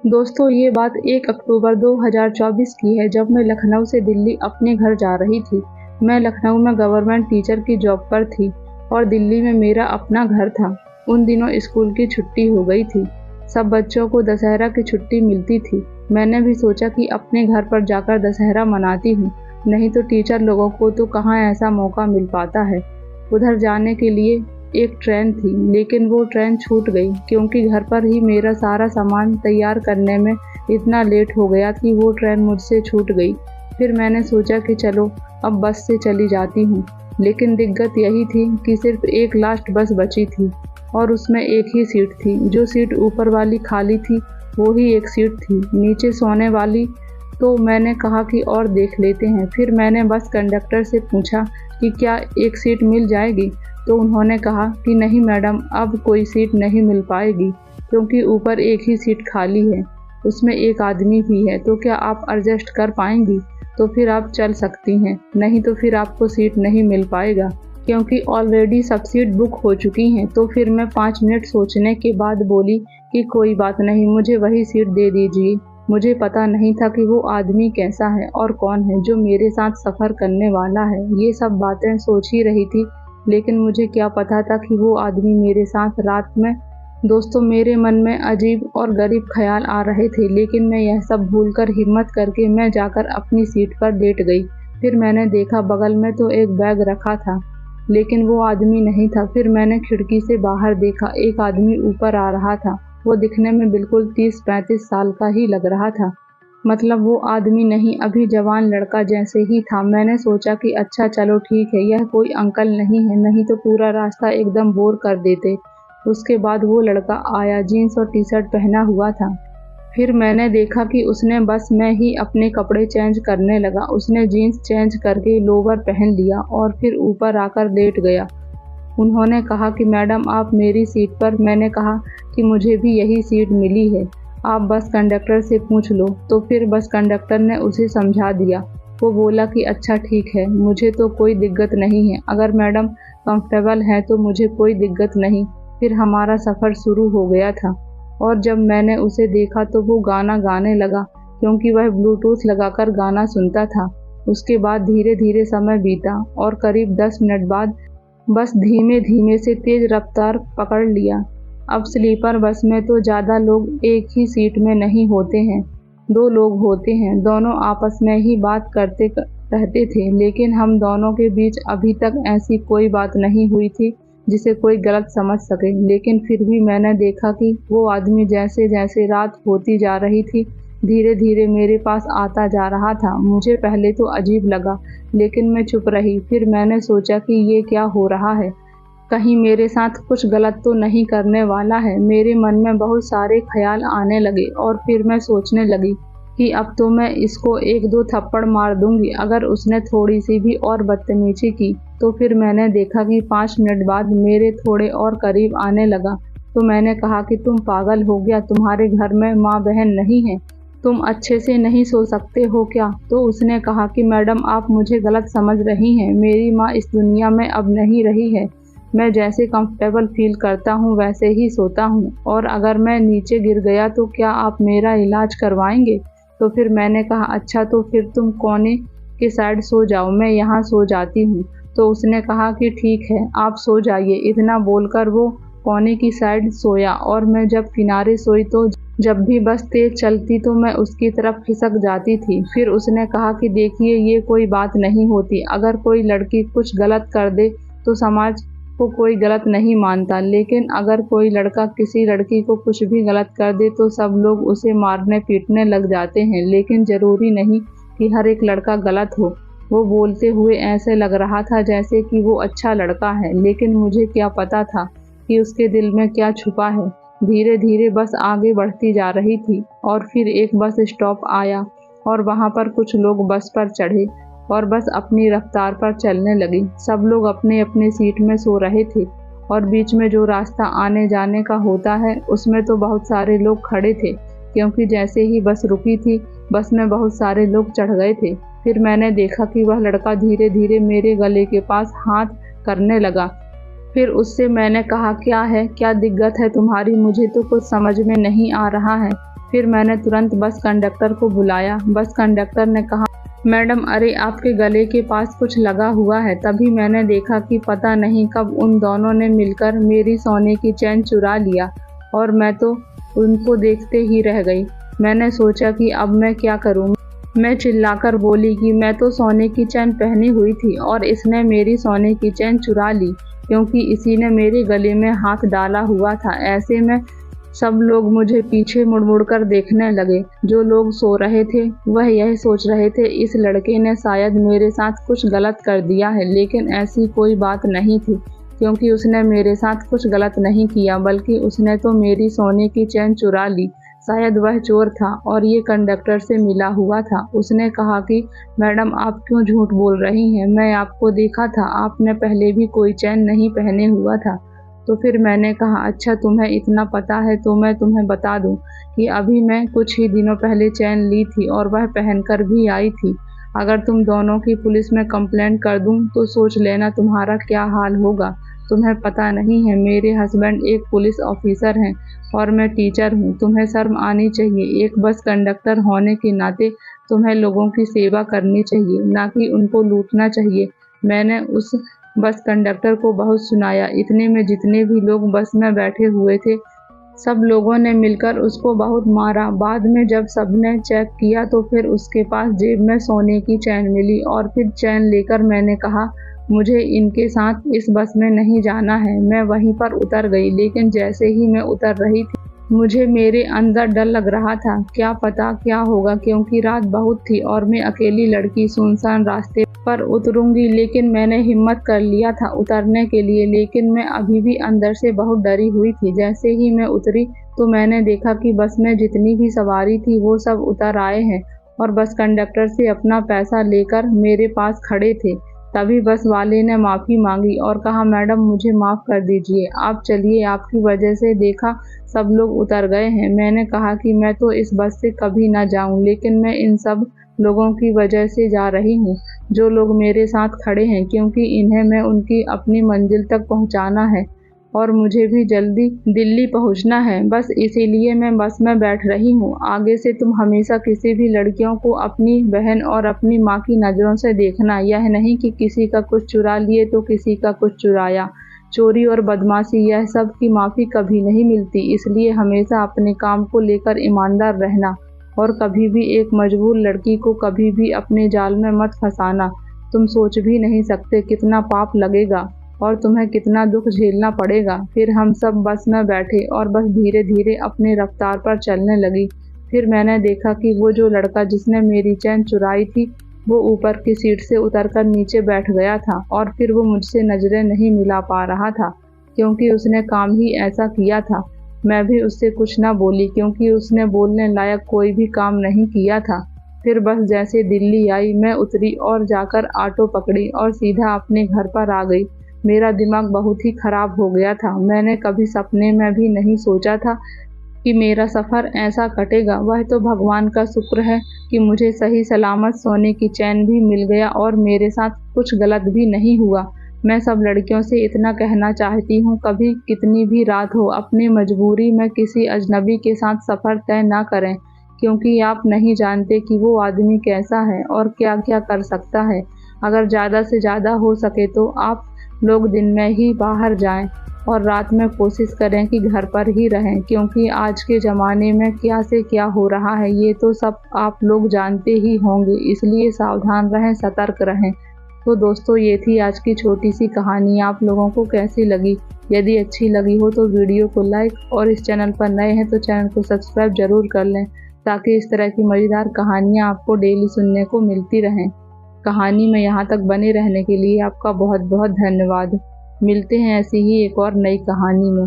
दोस्तों, ये बात 1 अक्टूबर 2024 की है, जब मैं लखनऊ से दिल्ली अपने घर जा रही थी। मैं लखनऊ में गवर्नमेंट टीचर की जॉब पर थी और दिल्ली में मेरा अपना घर था। उन दिनों स्कूल की छुट्टी हो गई थी। सब बच्चों को दशहरा की छुट्टी मिलती थी। मैंने भी सोचा कि अपने घर पर जाकर दशहरा मनाती हूँ, नहीं तो टीचर लोगों को तो कहाँ ऐसा मौका मिल पाता है। उधर जाने के लिए एक ट्रेन थी, लेकिन वो ट्रेन छूट गई क्योंकि घर पर ही मेरा सारा सामान तैयार करने में इतना लेट हो गया कि वो ट्रेन मुझसे छूट गई। फिर मैंने सोचा कि चलो अब बस से चली जाती हूँ, लेकिन दिक्कत यही थी कि सिर्फ एक लास्ट बस बची थी और उसमें एक ही सीट थी। जो सीट ऊपर वाली खाली थी वो ही एक सीट थी, नीचे सोने वाली। तो मैंने कहा कि और देख लेते हैं। फिर मैंने बस कंडक्टर से पूछा कि क्या एक सीट मिल जाएगी, तो उन्होंने कहा कि नहीं मैडम, अब कोई सीट नहीं मिल पाएगी क्योंकि ऊपर एक ही सीट खाली है, उसमें एक आदमी भी है। तो क्या आप एडजस्ट कर पाएंगी? तो फिर आप चल सकती हैं, नहीं तो फिर आपको सीट नहीं मिल पाएगा क्योंकि ऑलरेडी सब सीट बुक हो चुकी हैं। तो फिर मैं 5 मिनट सोचने के बाद बोली कि कोई बात नहीं, मुझे वही सीट दे दीजिए। मुझे पता नहीं था कि वो आदमी कैसा है और कौन है जो मेरे साथ सफ़र करने वाला है। ये सब बातें सोच ही रही थी, लेकिन मुझे क्या पता था कि वो आदमी मेरे साथ रात में। दोस्तों, मेरे मन में अजीब और गरीब ख्याल आ रहे थे, लेकिन मैं यह सब भूलकर हिम्मत करके मैं जाकर अपनी सीट पर लेट गई। फिर मैंने देखा बगल में तो एक बैग रखा था, लेकिन वो आदमी नहीं था। फिर मैंने खिड़की से बाहर देखा, एक आदमी ऊपर आ रहा था। वो दिखने में बिल्कुल 30-35 साल का ही लग रहा था। मतलब वो आदमी नहीं, अभी जवान लड़का जैसे ही था। मैंने सोचा कि अच्छा चलो ठीक है, यह कोई अंकल नहीं है, नहीं तो पूरा रास्ता एकदम बोर कर देते। उसके बाद वो लड़का आया, जीन्स और टी शर्ट पहना हुआ था। फिर मैंने देखा कि उसने बस में ही अपने कपड़े चेंज करने लगा। उसने जीन्स चेंज करके लोवर पहन लिया और फिर ऊपर आकर लेट गया। उन्होंने कहा कि मैडम आप मेरी सीट पर। मैंने कहा कि मुझे भी यही सीट मिली है, आप बस कंडक्टर से पूछ लो। तो फिर बस कंडक्टर ने उसे समझा दिया। वो बोला कि अच्छा ठीक है, मुझे तो कोई दिक्कत नहीं है, अगर मैडम कंफर्टेबल है तो मुझे कोई दिक्कत नहीं। फिर हमारा सफ़र शुरू हो गया था और जब मैंने उसे देखा तो वो गाना गाने लगा क्योंकि वह ब्लूटूथ लगाकर गाना सुनता था। उसके बाद धीरे धीरे समय बीता और करीब 10 मिनट बाद बस धीमे धीमे से तेज रफ्तार पकड़ लिया। अब स्लीपर बस में तो ज़्यादा लोग एक ही सीट में नहीं होते हैं, 2 लोग होते हैं। दोनों आपस में ही बात करते रहते थे, लेकिन हम दोनों के बीच अभी तक ऐसी कोई बात नहीं हुई थी जिसे कोई गलत समझ सके। लेकिन फिर भी मैंने देखा कि वो आदमी जैसे जैसे रात होती जा रही थी, धीरे धीरे मेरे पास आता जा रहा था। मुझे पहले तो अजीब लगा, लेकिन मैं चुप रही। फिर मैंने सोचा कि ये क्या हो रहा है, कहीं मेरे साथ कुछ गलत तो नहीं करने वाला है। मेरे मन में बहुत सारे ख्याल आने लगे और फिर मैं सोचने लगी कि अब तो मैं इसको 1-2 थप्पड़ मार दूंगी अगर उसने थोड़ी सी भी और बदतमीजी की। तो फिर मैंने देखा कि 5 मिनट बाद मेरे थोड़े और करीब आने लगा। तो मैंने कहा कि तुम पागल हो गया, तुम्हारे घर में माँ बहन नहीं है, तुम अच्छे से नहीं सो सकते हो क्या? तो उसने कहा कि मैडम आप मुझे गलत समझ रही हैं, मेरी माँ इस दुनिया में अब नहीं रही है। मैं जैसे कंफर्टेबल फील करता हूँ वैसे ही सोता हूँ, और अगर मैं नीचे गिर गया तो क्या आप मेरा इलाज करवाएंगे? तो फिर मैंने कहा अच्छा, तो फिर तुम कोने के साइड सो जाओ, मैं यहाँ सो जाती हूँ। तो उसने कहा कि ठीक है, आप सो जाइए। इतना बोलकर वो कोने की साइड सोया और मैं जब किनारे सोई तो जब भी बस तेज चलती तो मैं उसकी तरफ खिसक जाती थी। फिर उसने कहा कि देखिए, ये कोई बात नहीं होती, अगर कोई लड़की कुछ गलत कर दे तो समाज को कोई गलत नहीं मानता, लेकिन अगर कोई लड़का किसी लड़की को कुछ भी गलत कर दे तो सब लोग उसे मारने पीटने लग जाते हैं। लेकिन ज़रूरी नहीं कि हर एक लड़का गलत हो। वो बोलते हुए ऐसे लग रहा था जैसे कि वो अच्छा लड़का है, लेकिन मुझे क्या पता था कि उसके दिल में क्या छुपा है। धीरे धीरे बस आगे बढ़ती जा रही थी और फिर एक बस स्टॉप आया और वहाँ पर कुछ लोग बस पर चढ़े और बस अपनी रफ्तार पर चलने लगी। सब लोग अपने अपने सीट में सो रहे थे और बीच में जो रास्ता आने जाने का होता है उसमें तो बहुत सारे लोग खड़े थे, क्योंकि जैसे ही बस रुकी थी बस में बहुत सारे लोग चढ़ गए थे। फिर मैंने देखा कि वह लड़का धीरे धीरे मेरे गले के पास हाथ करने लगा। फिर उससे मैंने कहा क्या है, क्या दिक्कत है तुम्हारी, मुझे तो कुछ समझ में नहीं आ रहा है। फिर मैंने तुरंत बस कंडक्टर को बुलाया। बस कंडक्टर ने कहा, मैडम अरे आपके गले के पास कुछ लगा हुआ है। तभी मैंने देखा कि पता नहीं कब उन दोनों ने मिलकर मेरी सोने की चेन चुरा लिया और मैं तो उनको देखते ही रह गई। मैंने सोचा कि अब मैं क्या करूं। मैं चिल्लाकर बोली कि मैं तो सोने की चेन पहनी हुई थी और इसने मेरी सोने की चेन चुरा ली क्योंकि इसी ने मेरे गले में हाथ डाला हुआ था। ऐसे में सब लोग मुझे पीछे मुड़ मुड़ कर देखने लगे। जो लोग सो रहे थे वह यह सोच रहे थे इस लड़के ने शायद मेरे साथ कुछ गलत कर दिया है, लेकिन ऐसी कोई बात नहीं थी क्योंकि उसने मेरे साथ कुछ गलत नहीं किया, बल्कि उसने तो मेरी सोने की चेन चुरा ली। शायद वह चोर था और ये कंडक्टर से मिला हुआ था। उसने कहा कि मैडम आप क्यों झूठ बोल रही हैं, मैं आपको देखा था, आपने पहले भी कोई चेन नहीं पहने हुआ था। तो फिर मैंने कहा, अच्छा तुम्हें इतना पता है तो मैं तुम्हें बता दूं कि अभी मैं कुछ ही दिनों पहले चेन ली थी और वह पहनकर भी आई थी। अगर तुम दोनों की पुलिस में कंप्लेंट कर दूं तो सोच लेना तुम्हारा क्या हाल होगा। तुम्हें पता नहीं है मेरे हस्बैंड एक पुलिस ऑफिसर हैं और मैं टीचर हूँ। तुम्हें शर्म आनी चाहिए। एक बस कंडक्टर होने के नाते तुम्हें लोगों की सेवा करनी चाहिए, ना कि उनको लूटना चाहिए। मैंने उस बस कंडक्टर को बहुत सुनाया। इतने में जितने भी लोग बस में बैठे हुए थे सब लोगों ने मिलकर उसको बहुत मारा। बाद में जब सबने चेक किया तो फिर उसके पास जेब में सोने की चैन मिली और फिर चैन लेकर मैंने कहा, मुझे इनके साथ इस बस में नहीं जाना है। मैं वहीं पर उतर गई, लेकिन जैसे ही मैं उतर रही थी मुझे मेरे अंदर डर लग रहा था, क्या पता क्या होगा, क्योंकि रात बहुत थी और मैं अकेली लड़की सुनसान रास्ते पर उतरूंगी। लेकिन मैंने हिम्मत कर लिया था उतरने के लिए, लेकिन मैं अभी भी अंदर से बहुत डरी हुई थी। जैसे ही मैं उतरी तो मैंने देखा कि बस में जितनी भी सवारी थी वो सब उतर आए हैं और बस कंडक्टर से अपना पैसा लेकर मेरे पास खड़े थे। तभी बस वाले ने माफ़ी मांगी और कहा, मैडम मुझे माफ़ कर दीजिए, आप चलिए, आपकी वजह से देखा सब लोग उतर गए हैं। मैंने कहा कि मैं तो इस बस से कभी ना जाऊं, लेकिन मैं इन सब लोगों की वजह से जा रही हूं जो लोग मेरे साथ खड़े हैं, क्योंकि इन्हें मैं उनकी अपनी मंजिल तक पहुंचाना है और मुझे भी जल्दी दिल्ली पहुंचना है। बस इसीलिए मैं बस में बैठ रही हूँ। आगे से तुम हमेशा किसी भी लड़कियों को अपनी बहन और अपनी माँ की नज़रों से देखना, यह नहीं कि किसी का कुछ चुरा लिए तो किसी का कुछ चुराया। चोरी और बदमाशी यह सब की माफ़ी कभी नहीं मिलती, इसलिए हमेशा अपने काम को लेकर ईमानदार रहना और कभी भी एक मजबूर लड़की को कभी भी अपने जाल में मत फंसाना। तुम सोच भी नहीं सकते कितना पाप लगेगा और तुम्हें कितना दुख झेलना पड़ेगा। फिर हम सब बस में बैठे और बस धीरे धीरे अपने रफ्तार पर चलने लगी। फिर मैंने देखा कि वो जो लड़का जिसने मेरी चैन चुराई थी वो ऊपर की सीट से उतरकर नीचे बैठ गया था और फिर वो मुझसे नज़रें नहीं मिला पा रहा था क्योंकि उसने काम ही ऐसा किया था। मैं भी उससे कुछ ना बोली क्योंकि उसने बोलने लायक कोई भी काम नहीं किया था। फिर बस जैसे दिल्ली आई मैं उतरी और जाकर ऑटो पकड़ी और सीधा अपने घर पर आ गई। मेरा दिमाग बहुत ही खराब हो गया था। मैंने कभी सपने में भी नहीं सोचा था कि मेरा सफ़र ऐसा कटेगा। वह तो भगवान का शुक्र है कि मुझे सही सलामत सोने की चैन भी मिल गया और मेरे साथ कुछ गलत भी नहीं हुआ। मैं सब लड़कियों से इतना कहना चाहती हूँ, कभी कितनी भी रात हो अपनी मजबूरी में किसी अजनबी के साथ सफ़र तय ना करें, क्योंकि आप नहीं जानते कि वो आदमी कैसा है और क्या क्या कर सकता है। अगर ज़्यादा से ज़्यादा हो सके तो आप लोग दिन में ही बाहर जाएं और रात में कोशिश करें कि घर पर ही रहें, क्योंकि आज के ज़माने में क्या से क्या हो रहा है ये तो सब आप लोग जानते ही होंगे। इसलिए सावधान रहें, सतर्क रहें। तो दोस्तों ये थी आज की छोटी सी कहानी। आप लोगों को कैसी लगी? यदि अच्छी लगी हो तो वीडियो को लाइक और इस चैनल पर नए हैं तो चैनल को सब्सक्राइब जरूर कर लें, ताकि इस तरह की मज़ेदार कहानियाँ आपको डेली सुनने को मिलती रहें। कहानी में यहाँ तक बने रहने के लिए आपका बहुत बहुत धन्यवाद। मिलते हैं ऐसी ही एक और नई कहानी में।